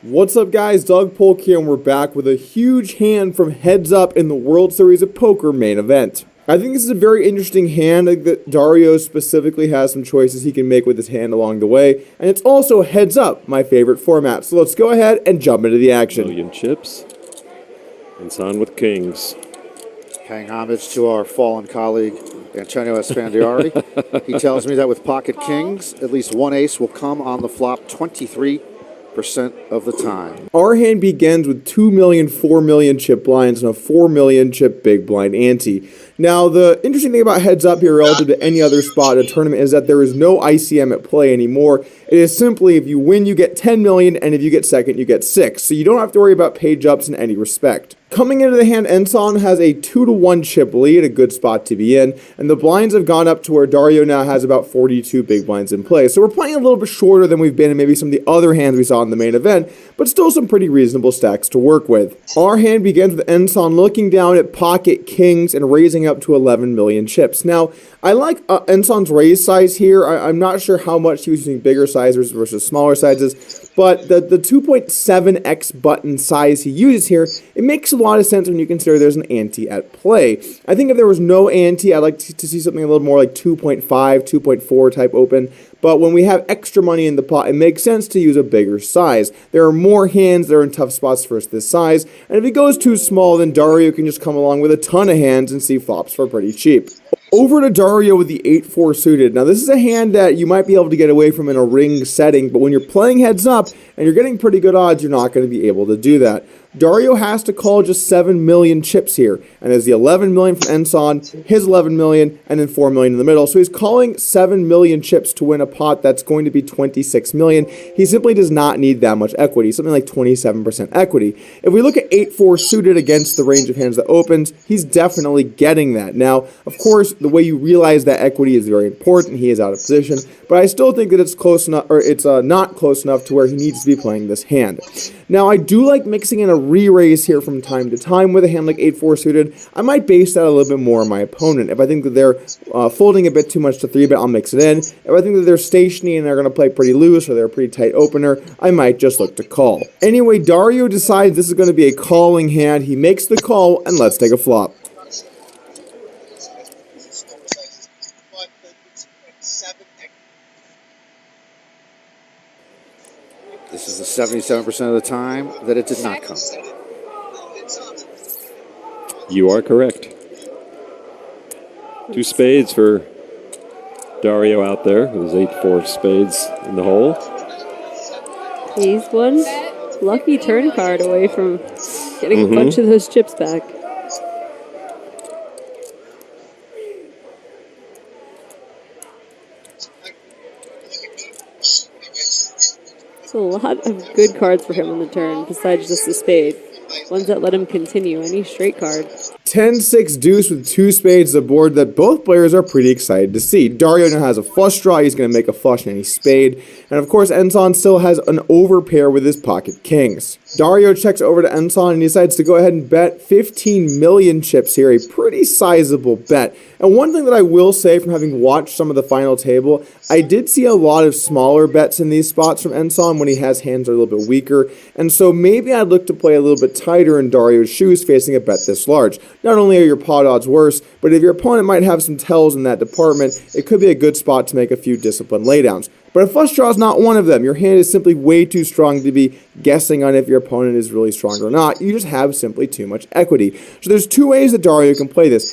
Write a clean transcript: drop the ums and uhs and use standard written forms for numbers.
What's up, guys? Doug Polk here, and we're back with a huge hand from Heads Up in the World Series of Poker main event. I think this is a very interesting hand. I think that Dario specifically has some choices he can make with his hand along the way, and it's also Heads Up, my favorite format. So let's go ahead and jump into the action. Million chips. And on with kings. Paying homage to our fallen colleague, Antonio Esfandiari. He tells me that with pocket kings, at least one ace will come on the flop 23% of the time. Our hand begins with 2 million, 4 million chip blinds and a 4 million chip big blind ante. Now, the interesting thing about Heads Up here relative to any other spot in a tournament is that there is no ICM at play anymore. It is simply if you win, you get 10 million, and if you get second, you get 6. So you don't have to worry about page ups in any respect. Coming into the hand, Enson has a 2-to-1 chip lead, a good spot to be in, and the blinds have gone up to where Dario now has about 42 big blinds in play. So we're playing a little bit shorter than we've been in maybe some of the other hands we saw in the main event, but still some pretty reasonable stacks to work with. Our hand begins with Enson looking down at pocket kings and raising up to 11 million chips. Now, I like Enson's raise size here. I'm not sure how much he was using bigger sizes versus smaller sizes, but the 2.7x button size he uses here, it makes a lot of sense when you consider there's an ante at play. I think if there was no ante, I'd like to see something a little more like 2.5, 2.4 type open. But when we have extra money in the pot, it makes sense to use a bigger size. There are more hands that are in tough spots for this size, and if it goes too small, then Dario can just come along with a ton of hands and see flops for pretty cheap. Over to Dario with the 8-4 suited. Now, this is a hand that you might be able to get away from in a ring setting, but when you're playing Heads Up and you're getting pretty good odds, you're not going to be able to do that. Dario has to call just 7 million chips here, and there's the 11 million from Enson, his 11 million, and then 4 million in the middle. So he's calling 7 million chips to win a pot that's going to be 26 million. He simply does not need that much equity, something like 27% equity. If we look at 8-4 suited against the range of hands that opens, he's definitely getting that. Now, of course, the way you realize that equity is very important. He is out of position, but I still think that it's close enough, or it's not close enough to where he needs to be playing this hand. Now, I do like mixing in a re-raise here from time to time with a hand like 8-4 suited. I might base that a little bit more on my opponent. If I think that they're folding a bit too much to 3-bet, I'll mix it in. If I think that they're stationary and they're going to play pretty loose or they're a pretty tight opener, I might just look to call. Anyway, Dario decides this is going to be a calling hand. He makes the call, and let's take a flop. This is the 77% of the time that it did not come. You are correct. 2 spades for Dario out there with his 8-4 spades in the hole. He's one lucky turn card away from getting a bunch of those chips back. A lot of good cards for him on the turn, besides just the spade. Ones that let him continue any straight card. 10-6 deuce with 2 spades, a board that both players are pretty excited to see. Dario now has a flush draw. He's going to make a flush in any spade. And of course, Enson still has an overpair with his pocket kings. Dario checks over to Enson and he decides to go ahead and bet 15 million chips here, a pretty sizable bet. And one thing that I will say from having watched some of the final table, I did see a lot of smaller bets in these spots from Enson when he has hands that are a little bit weaker. And so maybe I'd look to play a little bit tighter in Dario's shoes facing a bet this large. Not only are your pot odds worse, but if your opponent might have some tells in that department, it could be a good spot to make a few disciplined laydowns. But a flush draw is not one of them. Your hand is simply way too strong to be guessing on if your opponent is really strong or not. You just have simply too much equity. So there's 2 ways that Dario can play this.